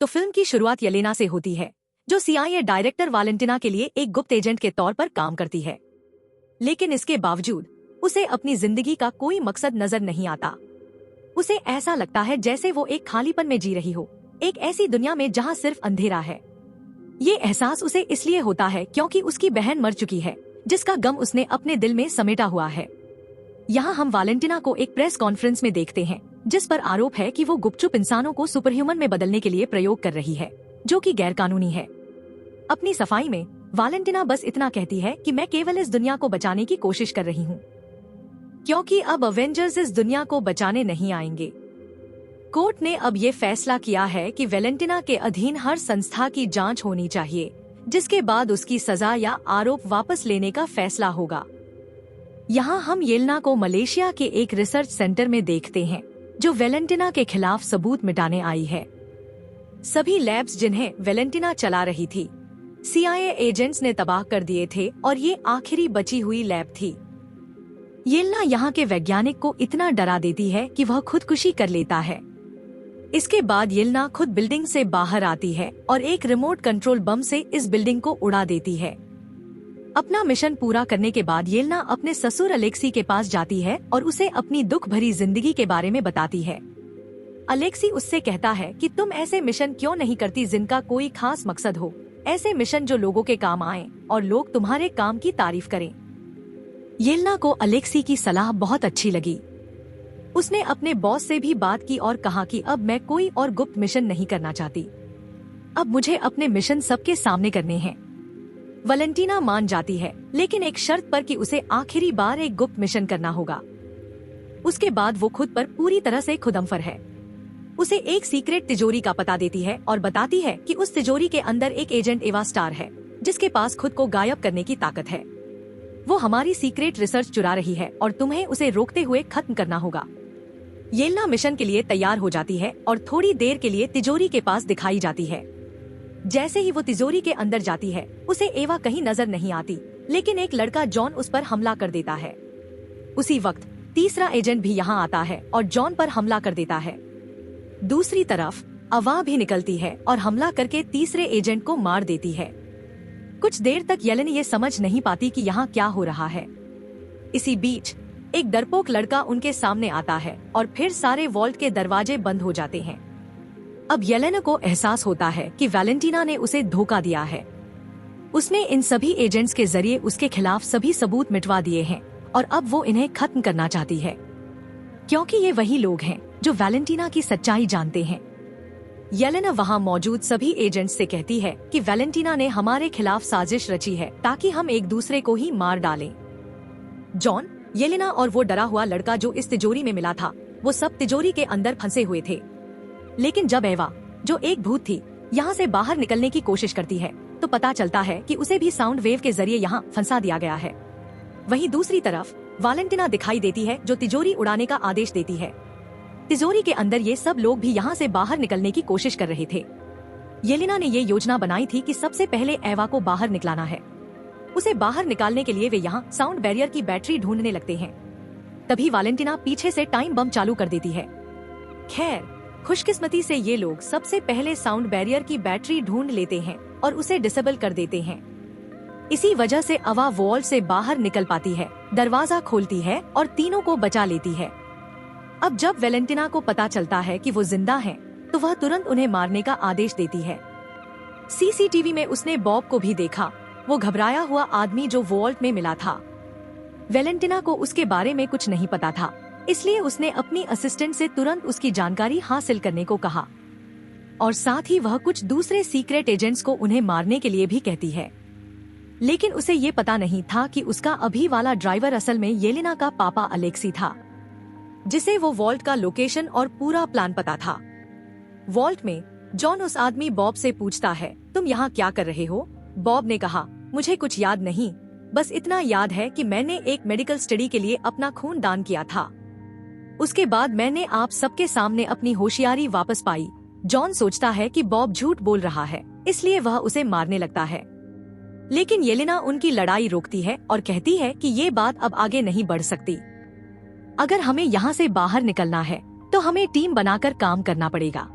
तो फिल्म की शुरुआत येलेना से होती है, जो सीआईए डायरेक्टर वैलेंटिना के लिए एक गुप्त एजेंट के तौर पर काम करती है। लेकिन इसके बावजूद उसे अपनी जिंदगी का कोई मकसद नजर नहीं आता। उसे ऐसा लगता है जैसे वो एक खालीपन में जी रही हो, एक ऐसी दुनिया में जहाँ सिर्फ अंधेरा है। ये एहसास उसे इसलिए होता है क्योंकि उसकी बहन मर चुकी है, जिसका गम उसने अपने दिल में समेटा हुआ है। यहाँ हम वैलेंटिना को एक प्रेस कॉन्फ्रेंस में देखते हैं, जिस पर आरोप है कि वो गुपचुप इंसानों को सुपरह्यूमन में बदलने के लिए प्रयोग कर रही है, जो कि गैरकानूनी है। अपनी सफाई में वैलेंटिना बस इतना कहती है कि मैं केवल इस दुनिया को बचाने की कोशिश कर रही हूँ, क्योंकि अब अवेंजर्स इस दुनिया को बचाने नहीं आएंगे। कोर्ट ने अब ये फैसला किया है कि वैलेंटिना के अधीन हर संस्था की जांच होनी चाहिए, जिसके बाद उसकी सजा या आरोप वापस लेने का फैसला होगा। यहाँ हम येलेना को मलेशिया के एक रिसर्च सेंटर में देखते हैं, जो वैलेंटिना के खिलाफ सबूत मिटाने आई है। सभी लैब्स जिन्हें वैलेंटिना चला रही थी, सीआईए एजेंट्स ने तबाह कर दिए थे और ये आखिरी बची हुई लैब थी। येलेना यहाँ के वैज्ञानिक को इतना डरा देती है कि वह खुदकुशी कर लेता है। इसके बाद येलेना खुद बिल्डिंग से बाहर आती है और एक रिमोट कंट्रोल बम से इस बिल्डिंग को उड़ा देती है। अपना मिशन पूरा करने के बाद येलेना अपने ससुर अलेक्सी के पास जाती है और उसे अपनी दुख भरी जिंदगी के बारे में बताती है। अलेक्सी उससे कहता है कि तुम ऐसे मिशन क्यों नहीं करती जिनका कोई खास मकसद हो, ऐसे मिशन जो लोगों के काम आए और लोग तुम्हारे काम की तारीफ करें। येलेना को अलेक्सी की सलाह बहुत अच्छी लगी। उसने अपने बॉस से भी बात की और कहा कि अब मैं कोई और गुप्त मिशन नहीं करना चाहती, अब मुझे अपने मिशन सबके सामने करने हैं। वैलेंटिना मान जाती है, लेकिन एक शर्त पर कि उसे आखिरी बार एक गुप्त मिशन करना होगा। उसके बाद वो खुद पर पूरी तरह से खुदमफर है। उसे एक सीक्रेट तिजोरी का पता देती है और बताती है कि उस तिजोरी के अंदर एक एजेंट एवा स्टार है, जिसके पास खुद को गायब करने की ताकत है। वो हमारी सीक्रेट रिसर्च चुरा रही है और तुम्हें उसे रोकते हुए खत्म करना होगा। येलेना मिशन के लिए तैयार हो जाती है और थोड़ी देर के लिए तिजोरी के पास दिखाई जाती है। जैसे ही वो तिजोरी के अंदर जाती है, उसे एवा कहीं नजर नहीं आती, लेकिन एक लड़का जॉन उस पर हमला कर देता है। उसी वक्त तीसरा एजेंट भी यहाँ आता है और जॉन पर हमला कर देता है। दूसरी तरफ अवा भी निकलती है और हमला करके तीसरे एजेंट को मार देती है। कुछ देर तक येलेना ये समझ नहीं पाती कि यहाँ क्या हो रहा है। इसी बीच एक डरपोक लड़का उनके सामने आता है और फिर सारे वॉल्ट के दरवाजे बंद हो जाते हैं। अब येलेना को एहसास होता है कि वैलेंटिना ने उसे धोखा दिया है। उसने इन सभी एजेंट्स के जरिए उसके खिलाफ सभी सबूत मिटवा दिए हैं और अब वो इन्हें खत्म करना चाहती है, क्योंकि ये वही लोग हैं जो वैलेंटिना की सच्चाई जानते हैं। येलेना वहाँ मौजूद सभी एजेंट्स से कहती है कि वैलेंटिना ने हमारे खिलाफ साजिश रची है ताकि हम एक दूसरे को ही मार डालें। जॉन, येलेना और वो डरा हुआ लड़का जो इस तिजोरी में मिला था, वो सब तिजोरी के अंदर फंसे हुए थे। लेकिन जब एवा, जो एक भूत थी, यहाँ से बाहर निकलने की कोशिश करती है, तो पता चलता है कि उसे भी साउंड वेव के जरिए यहाँ फंसा दिया गया है। वहीं दूसरी तरफ वैलेंटिना दिखाई देती है, जो तिजोरी उड़ाने का आदेश देती है। तिजोरी के अंदर ये सब लोग भी यहाँ से बाहर निकलने की कोशिश कर रहे थे। येलेना ने ये योजना बनाई थी कि सबसे पहले एवा को बाहर निकलाना है। उसे बाहर निकालने के लिए वे यहाँ साउंड बैरियर की बैटरी ढूंढने लगते हैं। तभी वैलेंटिना पीछे से टाइम बम चालू कर देती है। खैर, खुशकिस्मती से ये लोग सबसे पहले साउंड बैरियर की बैटरी ढूंढ लेते हैं और उसे डिसेबल कर देते हैं। इसी वजह से अवा वॉल से बाहर निकल पाती है, दरवाजा खोलती है और तीनों को बचा लेती है। अब जब वैलेंटिना को पता चलता है कि वो जिंदा हैं, तो वह तुरंत उन्हें मारने का आदेश देती है। सीसीटीवी में उसने बॉब को भी देखा, वो घबराया हुआ आदमी जो वॉल्ट में मिला था। वैलेंटिना को उसके बारे में कुछ नहीं पता था, इसलिए उसने अपनी असिस्टेंट से तुरंत उसकी जानकारी हासिल करने को कहा और साथ ही वह कुछ दूसरे सीक्रेट एजेंट्स को उन्हें मारने के लिए भी कहती है। लेकिन उसे ये पता नहीं था कि उसका अभी वाला ड्राइवर असल में येलेना का पापा अलेक्सी था, जिसे वो वॉल्ट का लोकेशन और पूरा प्लान पता था। वॉल्ट में जॉन उस आदमी बॉब से पूछता है, तुम यहाँ क्या कर रहे हो? बॉब ने कहा, मुझे कुछ याद नहीं, बस इतना याद है कि मैंने एक मेडिकल स्टडी के लिए अपना खून दान किया था। उसके बाद मैंने आप सबके सामने अपनी होशियारी वापस पाई। जॉन सोचता है कि बॉब झूठ बोल रहा है, इसलिए वह उसे मारने लगता है। लेकिन येलेना उनकी लड़ाई रोकती है और कहती है कि ये बात अब आगे नहीं बढ़ सकती। अगर हमें यहाँ से बाहर निकलना है तो हमें टीम बनाकर काम करना पड़ेगा।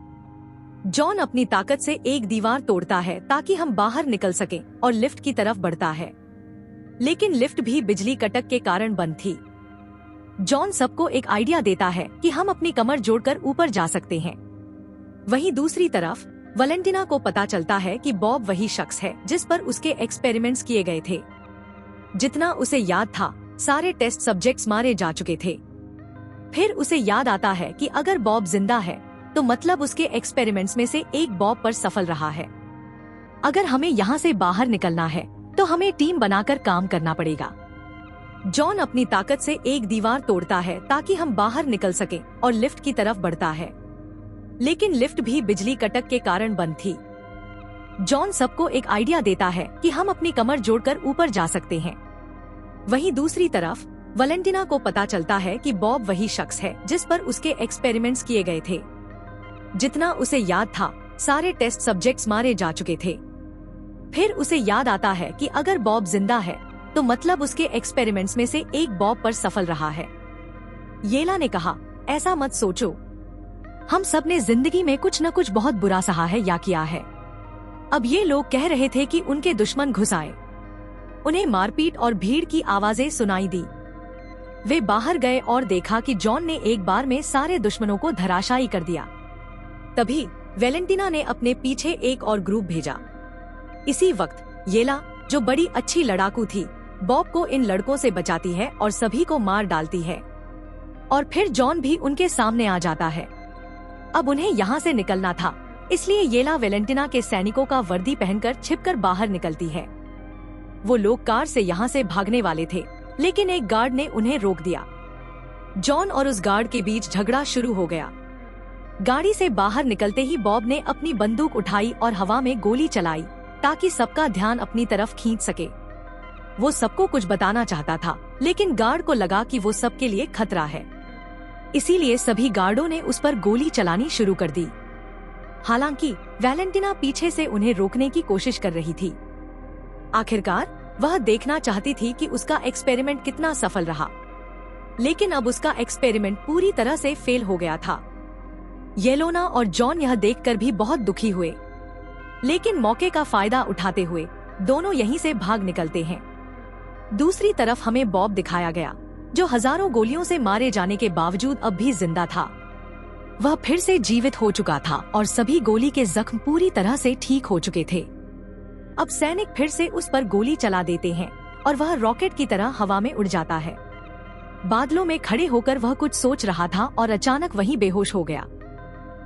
जॉन अपनी ताकत से एक दीवार तोड़ता है ताकि हम बाहर निकल सकें और लिफ्ट की तरफ बढ़ता है, लेकिन लिफ्ट भी बिजली कटक के कारण बंद थी। जॉन सबको एक आइडिया देता है कि हम अपनी कमर जोड़कर ऊपर जा सकते हैं। वहीं दूसरी तरफ वैलेंटिना को पता चलता है कि बॉब वही शख्स है जिस पर उसके एक्सपेरिमेंट्स किए गए थे। जितना उसे याद था, सारे टेस्ट सब्जेक्ट्स मारे जा चुके थे। फिर उसे याद आता है कि अगर बॉब जिंदा है तो मतलब उसके एक्सपेरिमेंट्स में से एक बॉब पर सफल रहा है। अगर हमें यहाँ से बाहर निकलना है तो हमें टीम बनाकर काम करना पड़ेगा। जॉन अपनी ताकत से एक दीवार तोड़ता है ताकि हम बाहर निकल सकें और लिफ्ट की तरफ बढ़ता है, लेकिन लिफ्ट भी बिजली कटक के कारण बंद थी। जॉन सबको एक आइडिया देता है कि हम अपनी कमर जोड़कर ऊपर जा सकते हैं। वहीं दूसरी तरफ वैलेंटिना को पता चलता है कि बॉब वही शख्स है जिस पर उसके एक्सपेरिमेंट्स किए गए थे। जितना उसे याद था, सारे टेस्ट सब्जेक्ट्स मारे जा चुके थे। फिर उसे याद आता है कि अगर बॉब जिंदा है तो मतलब उसके एक्सपेरिमेंट्स में से एक बॉब पर सफल रहा है। येला ने कहा, ऐसा मत सोचो, हम सब ने जिंदगी में कुछ न कुछ बहुत बुरा सहा है या किया है। अब ये लोग कह रहे थे कि उनके दुश्मन घुस आए। उन्हें मारपीट और भीड़ की आवाजें सुनाई दी। वे बाहर गए और देखा कि जॉन ने एक बार में सारे दुश्मनों को धराशायी कर दिया। तभी वैलेंटिना ने अपने पीछे एक और ग्रुप भेजा। इसी वक्त येला, जो बड़ी अच्छी लड़ाकू थी, बॉब को इन लड़कों से बचाती है और सभी को मार डालती है। और फिर जॉन भी उनके सामने आ जाता है। अब उन्हें यहाँ से निकलना था, इसलिए येला वैलेंटिना के सैनिकों का वर्दी पहनकर छिपकर बाहर निकलती है। वो लोग कार से यहाँ से भागने वाले थे, लेकिन एक गार्ड ने उन्हें रोक दिया। जॉन और उस गार्ड के बीच झगड़ा शुरू हो गया। गाड़ी से बाहर निकलते ही बॉब ने अपनी बंदूक उठाई और हवा में गोली चलाई ताकि सबका ध्यान अपनी तरफ खींच सके। वो सबको कुछ बताना चाहता था, लेकिन गार्ड को लगा कि वो सबके लिए खतरा है, इसीलिए सभी गार्डों ने उस पर गोली चलानी शुरू कर दी। हालांकि वैलेंटिना पीछे से उन्हें रोकने की कोशिश कर रही थी। आखिरकार वह देखना चाहती थी कि उसका एक्सपेरिमेंट कितना सफल रहा, लेकिन अब उसका एक्सपेरिमेंट पूरी तरह से फेल हो गया था। येलोना और जॉन यह देखकर भी बहुत दुखी हुए, लेकिन मौके का फायदा उठाते हुए दोनों यहीं से भाग निकलते हैं। दूसरी तरफ हमें बॉब दिखाया गया, जो हजारों गोलियों से मारे जाने के बावजूद अब भी जिंदा था। वह फिर से जीवित हो चुका था और सभी गोली के जख्म पूरी तरह से ठीक हो चुके थे। अब सैनिक फिर से उस पर गोली चला देते हैं और वह रॉकेट की तरह हवा में उड़ जाता है। बादलों में खड़े होकर वह कुछ सोच रहा था और अचानक वहीं बेहोश हो गया।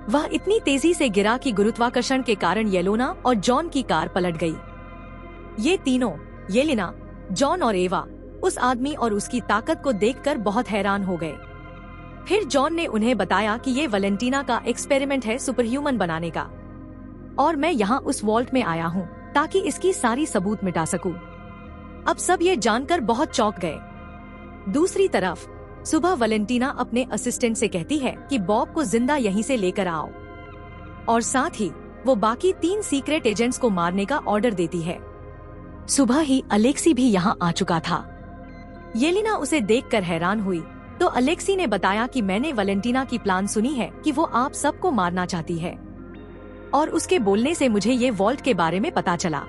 वह इतनी तेजी से गिरा कि गुरुत्वाकर्षण के कारण येलोना और जॉन की कार पलट गई। ये तीनों, येलेना, जॉन और एवा, उस आदमी और उसकी ताकत को देखकर बहुत हैरान हो गए। फिर जॉन ने उन्हें बताया कि ये वैलेंटिना का एक्सपेरिमेंट है सुपरह्यूमन बनाने का, और मैं यहाँ उस वॉल्ट में आया हूँ ताकि इसकी सारी सबूत मिटा सकूं। अब सब ये जानकर बहुत चौंक गए। दूसरी तरफ सुबह वैलेंटिना अपने असिस्टेंट से कहती है कि बॉब को जिंदा यहीं से लेकर आओ, और साथ ही वो बाकी 3 सीक्रेट एजेंट्स को मारने का ऑर्डर देती है। सुबह ही अलेक्सी भी यहाँ आ चुका था। येलेना उसे देखकर हैरान हुई, तो अलेक्सी ने बताया कि मैंने वैलेंटिना की प्लान सुनी है कि वो आप सबको मारना चाहती है, और उसके बोलने से मुझे ये वॉल्ट के बारे में पता चला।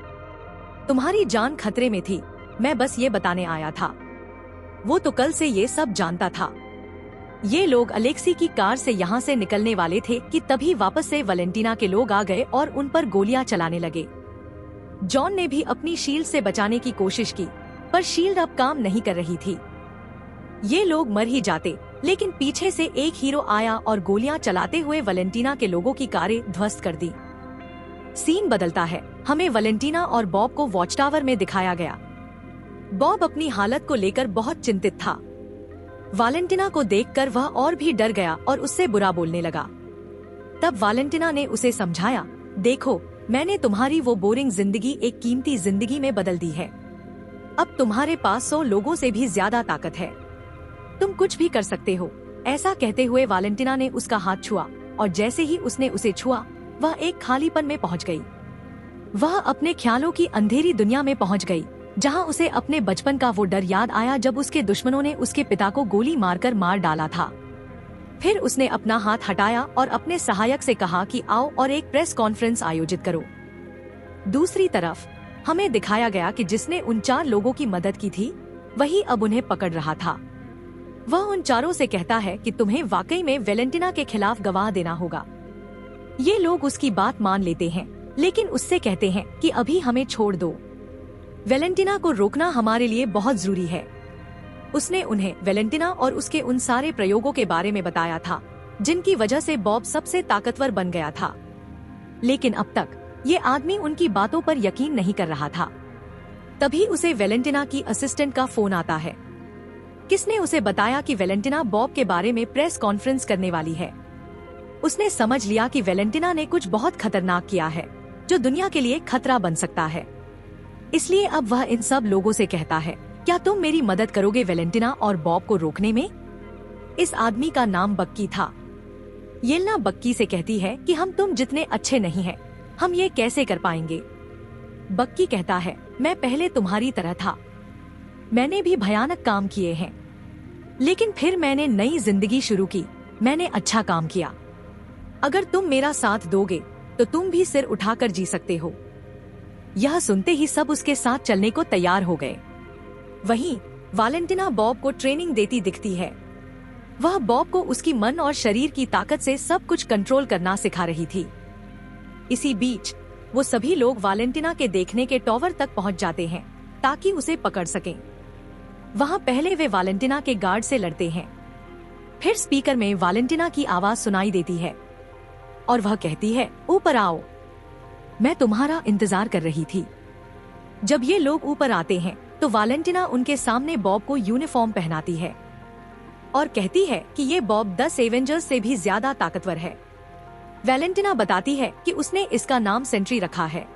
तुम्हारी जान खतरे में थी, मैं बस ये बताने आया था। वो तो कल से ये सब जानता था। ये लोग अलेक्सी की कार से यहाँ से निकलने वाले थे कि तभी वापस से वैलेंटिना के लोग आ गए और उन पर गोलियां चलाने लगे। जॉन ने भी अपनी शील्ड से बचाने की कोशिश की, पर शील्ड अब काम नहीं कर रही थी। ये लोग मर ही जाते, लेकिन पीछे से एक हीरो आया और गोलियां चलाते हुए वैलेंटिना के लोगों की कारें ध्वस्त कर दी। सीन बदलता है, हमें वैलेंटिना और बॉब को वॉच टावर में दिखाया गया। बॉब अपनी हालत को लेकर बहुत चिंतित था। वैलेंटिना को देखकर वह और भी डर गया और उससे बुरा बोलने लगा। तब वैलेंटिना ने उसे समझाया, देखो, मैंने तुम्हारी वो बोरिंग जिंदगी एक कीमती जिंदगी में बदल दी है। अब तुम्हारे पास 100 लोगों से भी ज्यादा ताकत है, तुम कुछ भी कर सकते हो। ऐसा कहते हुए वैलेंटिना ने उसका हाथ छुआ, और जैसे ही उसने उसे छुआ, वह एक खालीपन में पहुंच गई। वह अपने ख्यालों की अंधेरी दुनिया में पहुंच गई, जहां उसे अपने बचपन का वो डर याद आया जब उसके दुश्मनों ने उसके पिता को गोली मारकर मार डाला था। फिर उसने अपना हाथ हटाया और अपने सहायक से कहा कि आओ और एक प्रेस कॉन्फ्रेंस आयोजित करो। दूसरी तरफ हमें दिखाया गया कि जिसने उन 4 लोगों की मदद की थी वही अब उन्हें पकड़ रहा था। वह उन चारों से कहता है कि तुम्हें वाकई में वेलेंटिना के खिलाफ गवाह देना होगा। ये लोग उसकी बात मान लेते हैं, लेकिन उससे कहते हैं कि अभी हमें छोड़ दो, वेलेंटिना को रोकना हमारे लिए बहुत जरूरी है। उसने उन्हें वेलेंटिना और उसके उन सारे प्रयोगों के बारे में बताया था जिनकी वजह से बॉब सबसे ताकतवर बन गया था। लेकिन अब तक ये आदमी उनकी बातों पर यकीन नहीं कर रहा था। तभी उसे वेलेंटिना की असिस्टेंट का फोन आता है। किसने उसे बताया कि वेलेंटिना बॉब के बारे में प्रेस कॉन्फ्रेंस करने वाली है। उसने समझ लिया कि वेलेंटिना ने कुछ बहुत खतरनाक किया है जो दुनिया के लिए खतरा बन सकता है। इसलिए अब वह इन सब लोगों से कहता है, क्या तुम मेरी मदद करोगे वेलेंटिना और बॉब को रोकने में? इस आदमी का नाम बक्की था। येलेना बक्की से कहती है कि हम तुम जितने अच्छे नहीं हैं, हम ये कैसे कर पाएंगे? बक्की कहता है, मैं पहले तुम्हारी तरह था, मैंने भी भयानक काम किए हैं, लेकिन फिर मैंने नई जिंदगी शुरू की, मैंने अच्छा काम किया। अगर तुम मेरा साथ दोगे तो तुम भी सिर उठाकर जी सकते हो। यह सुनते ही सब उसके साथ चलने को तैयार हो गए। वहीं वेलेंटिना बॉब को ट्रेनिंग देती दिखती है। वह बॉब को उसकी मन और शरीर की ताकत से सब कुछ कंट्रोल करना सिखा रही थी। इसी बीच वो सभी लोग वेलेंटिना के देखने के टॉवर तक पहुंच जाते हैं ताकि उसे पकड़ सकें। वहां पहले वे वेलेंटिना के गार्ड से लड़ते हैं। फिर स्पीकर में वेलेंटिना की आवाज सुनाई देती है और वह कहती है, ऊपर आओ, मैं तुम्हारा इंतजार कर रही थी। जब ये लोग ऊपर आते हैं तो वेलेंटिना उनके सामने बॉब को यूनिफॉर्म पहनाती है और कहती है कि ये बॉब 10 एवेंजर्स से भी ज्यादा ताकतवर है। वेलेंटिना बताती है कि उसने इसका नाम सेंट्री रखा है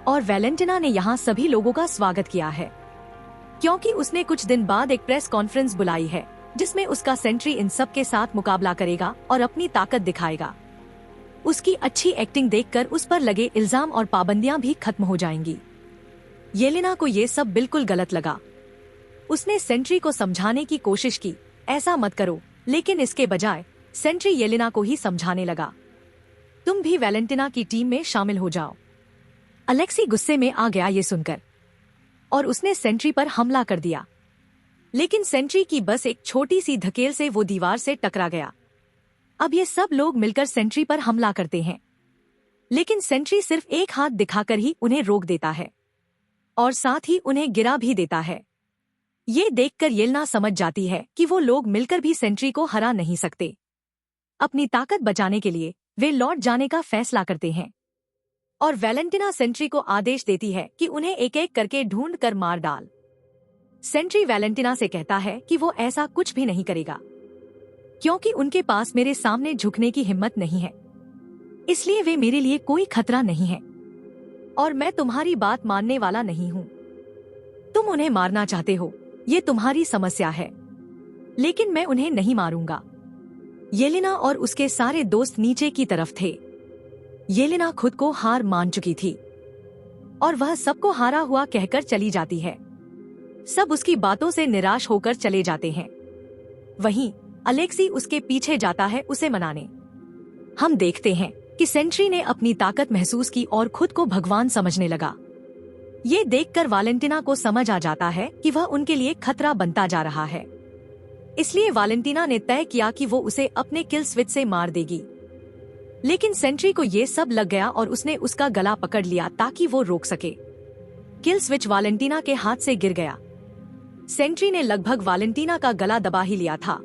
और वेलेंटिना ने यहाँ सभी लोगों का स्वागत किया है क्योंकि उसने कुछ दिन बाद एक प्रेस कॉन्फ्रेंस बुलाई है जिसमें उसका सेंट्री इन सब के साथ मुकाबला करेगा और अपनी ताकत दिखाएगा। उसकी अच्छी एक्टिंग देखकर उस पर लगे इल्जाम और पाबंदियां भी खत्म हो जाएंगी। येलेना को ये सब बिल्कुल गलत लगा। उसने सेंट्री को समझाने की कोशिश की, ऐसा मत करो, लेकिन इसके बजाय सेंट्री येलेना को ही समझाने लगा, तुम भी वेलेंटिना की टीम में शामिल हो जाओ। अलेक्सी गुस्से में आ गया ये सुनकर और उसने सेंट्री पर हमला कर दिया, लेकिन सेंट्री की बस एक छोटी सी धकेल से वो दीवार से टकरा गया। अब ये सब लोग मिलकर सेंट्री पर हमला करते हैं, लेकिन सेंट्री सिर्फ एक हाथ दिखाकर ही उन्हें रोक देता है और साथ ही उन्हें गिरा भी देता है। ये देखकर येलेना समझ जाती है कि वो लोग मिलकर भी सेंट्री को हरा नहीं सकते। अपनी ताकत बचाने के लिए वे लौट जाने का फैसला करते हैं और वेलेंटिना सेंट्री को आदेश देती है कि उन्हें एक एक करके ढूंढ कर मार डाल। सेंट्री वेलेंटिना से कहता है कि वो ऐसा कुछ भी नहीं करेगा क्योंकि उनके पास मेरे सामने झुकने की हिम्मत नहीं है, इसलिए वे मेरे लिए कोई खतरा नहीं है और मैं तुम्हारी बात मानने वाला नहीं हूँ। तुम उन्हें मारना चाहते हो, ये तुम्हारी समस्या है, लेकिन मैं उन्हें नहीं मारूंगा। येलेना और उसके सारे दोस्त नीचे की तरफ थे। येलेना खुद को हार मान चुकी थी और वह सबको हारा हुआ कहकर चली जाती है। सब उसकी बातों से निराश होकर चले जाते हैं। वहीं अलेक्सी उसके पीछे जाता है उसे मनाने। हम देखते हैं कि सेंट्री ने अपनी ताकत महसूस की और खुद को भगवान समझने लगा। ये देखकर वेलेंटिना को समझ आ जाता है कि वह उनके लिए खतरा बनता जा रहा है, इसलिए वेलेंटिना ने तय किया कि वो उसे अपने किल स्विच से मार देगी। लेकिन सेंट्री को ये सब लग गया और उसने उसका गला पकड़ लिया ताकि वो रोक सके। किल स्विच वेलेंटिना के हाथ से गिर गया। सेंट्री ने लगभग वेलेंटिना का गला दबा ही लिया था।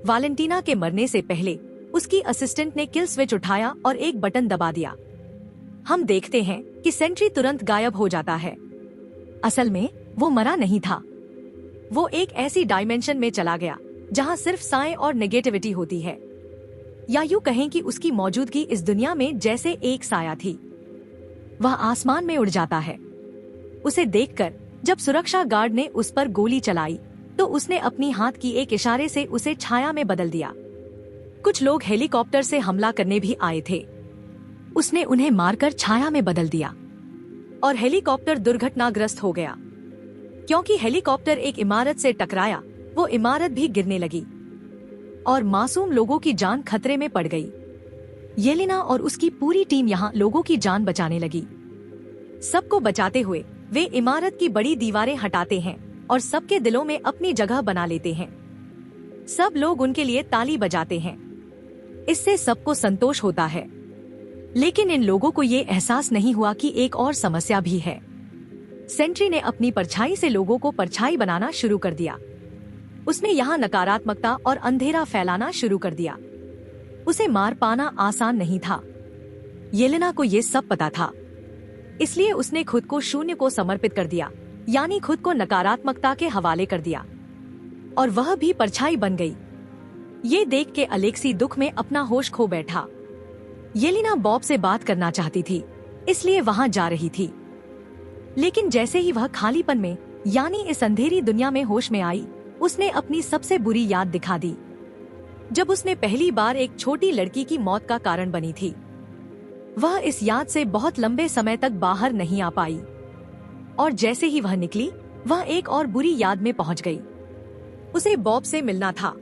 वेलेंटिना के मरने से पहले उसकी असिस्टेंट ने किल स्विच उठाया और एक बटन दबा दिया। हम देखते हैं कि सेंट्री तुरंत गायब हो जाता है। असल में वो मरा नहीं था, वो एक ऐसी डायमेंशन में चला गया जहां सिर्फ साए और नेगेटिविटी होती है, या यूं कहें कि उसकी मौजूदगी इस दुनिया में जैसे एक साया थी। वह आसमान में उड़ जाता है। उसे देखकर जब सुरक्षा गार्ड ने उस पर गोली चलाई तो उसने अपनी हाथ की एक इशारे से उसे छाया में बदल दिया। कुछ लोग हेलीकॉप्टर से हमला करने भी आए थे। उसने उन्हें मारकर छाया में बदल दिया और हेलीकॉप्टर दुर्घटनाग्रस्त हो गया। क्योंकि हेलीकॉप्टर एक इमारत से टकराया, वो इमारत भी गिरने लगी। और मासूम लोगों की जान खतरे में पड़ गई। येलेना और उसकी पूरी टीम यहाँ लोगों की जान बचाने लगी। सबको बचाते हुए वे इमारत की बड़ी दीवारें हटाते हैं और सबके दिलों में अपनी जगह बना लेते हैं। सब लोग उनके लिए ताली बजाते हैं। इससे सबको संतोष होता है। लेकिन इन लोगों को ये एहसास नहीं हुआ कि एक और समस्या भी है। सेंट्री ने अपनी परछाई से लोगों को परछाई बनाना शुरू कर दिया। उसने यहाँ नकारात्मकता और अंधेरा फैलाना शुरू कर दिया। उसे मार पाना आसान नहीं था। येलेना को ये सब पता था, इसलिए उसने खुद को शून्य को समर्पित कर दिया, यानी खुद को नकारात्मकता के हवाले कर दिया, और वह भी परछाई बन गई। ये देख के अलेक्सी दुख में अपना होश खो बैठा। येलेना बॉब से बात करना चाहती थी, इसलिए वहाँ जा रही थी। लेकिन जैसे ही वह खालीपन में यानी इस अंधेरी दुनिया में होश में आई, उसने अपनी सबसे बुरी याद दिखा दी, जब उसने पहली बार एक छोटी लड़की की मौत का कारण बनी थी। वह इस याद से बहुत लंबे समय तक बाहर नहीं आ पाई, और जैसे ही वह निकली, वह एक और बुरी याद में पहुंच गई। उसे बॉब से मिलना था।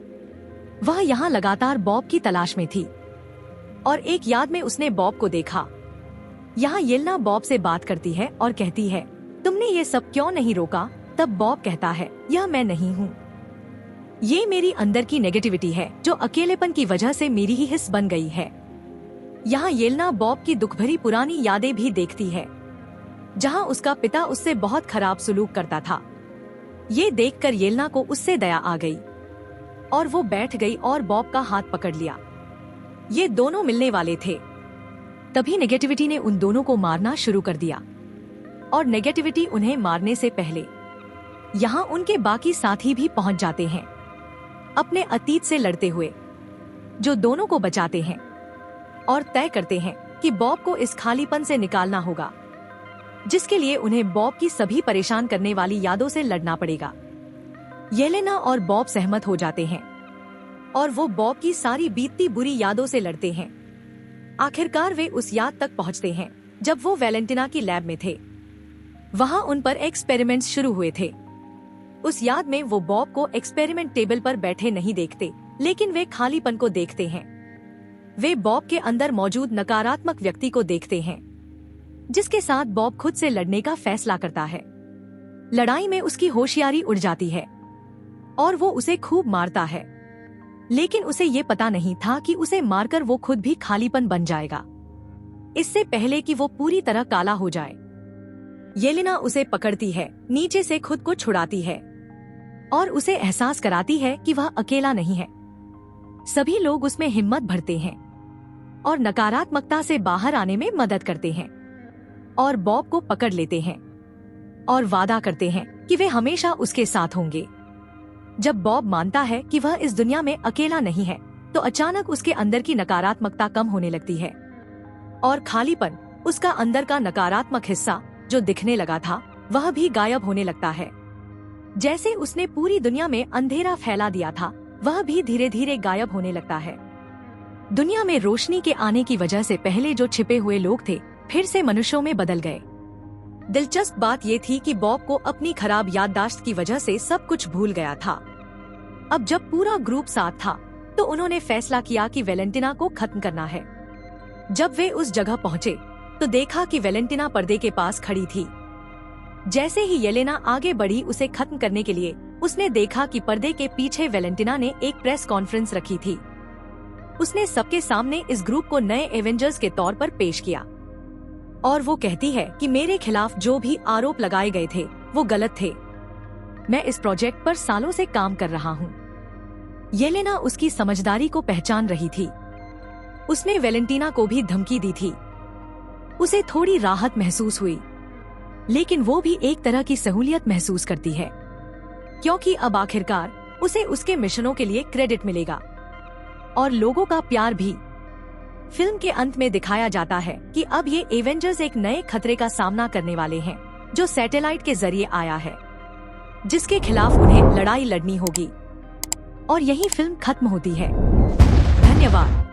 वह यहाँ लगातार बॉब की तलाश में थी, और एक याद में उसने बॉब को देखा। यहाँ येलेना बॉब से बात करती है और कहती है, तुमने ये सब क्यों नहीं रोका? तब बॉब कहता है, यह मैं नहीं हूँ, ये मेरी अंदर की नेगेटिविटी है जो अकेलेपन की वजह से मेरी ही हिस्स बन गई है। यहाँ येलेना बॉब की दुखभरी पुरानी यादें भी देखती है, जहाँ उसका पिता उससे बहुत खराब सुलूक करता था। ये देखकर येलेना को उससे दया आ गई, और वो बैठ गई और बॉब का हाथ पकड़ लिया। ये दोनों मिलने वाले थे। तभी नेगेटिविटी ने उन दोनों को मारना शुरू कर दिया, और नेगेटिविटी उन्हें मारने से पहले यहाँ उनके बाकी साथी भी पहुंच जाते हैं, अपने अतीत से लड़ते हुए, जो दोनों को बचाते हैं और तय करते हैं कि बॉब को इस खालीपन से निकालना होगा, जिसके लिए उन्हें बॉब की सभी परेशान करने वाली यादों से लड़ना पड़ेगा। येलेना और बॉब सहमत हो जाते हैं, और वो बॉब की सारी बीतती बुरी यादों से लड़ते हैं। आखिरकार वे उस याद तक पहुंचते हैं जब वो वैलेंटिना की लैब में थे। वहाँ उन पर एक्सपेरिमेंट्स शुरू हुए थे। उस याद में वो बॉब को एक्सपेरिमेंट टेबल पर बैठे नहीं देखते, लेकिन वे खालीपन को देखते हैं। वे बॉब के अंदर मौजूद नकारात्मक व्यक्ति को देखते हैं, जिसके साथ बॉब खुद से लड़ने का फैसला करता है। लड़ाई में उसकी होशियारी उड़ जाती है, और वो उसे खूब मारता है। लेकिन उसे ये पता नहीं था कि उसे मारकर वो खुद भी खालीपन बन जाएगा, इससे पहले कि वो पूरी तरह काला हो जाए। येलेना उसे पकड़ती है, नीचे से खुद को छुड़ाती है, और उसे एहसास कराती है कि वह अकेला नहीं है। सभी लोग उसमें हिम्मत भरते हैं और नकारात्मकता से बाहर आने में मदद करते हैं, और बॉब को पकड़ लेते हैं और वादा करते हैं कि वे हमेशा उसके साथ होंगे। जब बॉब मानता है कि वह इस दुनिया में अकेला नहीं है, तो अचानक उसके अंदर की नकारात्मकता कम होने लगती है, और खालीपन, उसका अंदर का नकारात्मक हिस्सा जो दिखने लगा था, वह भी गायब होने लगता है। जैसे उसने पूरी दुनिया में अंधेरा फैला दिया था, वह भी धीरे धीरे गायब होने लगता है। दुनिया में रोशनी के आने की वजह से पहले जो छिपे हुए लोग थे, फिर से मनुष्यों में बदल गए। दिलचस्प बात ये थी कि बॉब को अपनी खराब याददाश्त की वजह से सब कुछ भूल गया था। अब जब पूरा ग्रुप साथ था, तो उन्होंने फैसला किया कि वैलेंटिना को खत्म करना है। जब वे उस जगह पहुँचे, तो देखा कि वैलेंटिना पर्दे के पास खड़ी थी। जैसे ही येलेना आगे बढ़ी उसे खत्म करने के लिए, उसने देखा कि पर्दे के पीछे वैलेंटिना ने एक प्रेस कॉन्फ्रेंस रखी थी। उसने सबके सामने इस ग्रुप को नए एवेंजर्स के तौर पर पेश किया, और वो कहती है कि मेरे खिलाफ जो भी आरोप लगाए गए थे वो गलत थे। मैं इस प्रोजेक्ट पर सालों से काम कर रहा हूँ। येलेना उसकी समझदारी को पहचान रही थी। उसने वैलेंटिना को भी धमकी दी थी। उसे थोड़ी राहत महसूस हुई, लेकिन वो भी एक तरह की सहूलियत महसूस करती है, क्योंकि अब आखिरकार उसे उसके मिशनों के लिए क्रेडिट मिलेगा, और लोगों का प्यार भी। फिल्म के अंत में दिखाया जाता है कि अब ये एवेंजर्स एक नए खतरे का सामना करने वाले हैं, जो सैटेलाइट के जरिए आया है, जिसके खिलाफ उन्हें लड़ाई लड़नी होगी। और यही फिल्म खत्म होती है। धन्यवाद।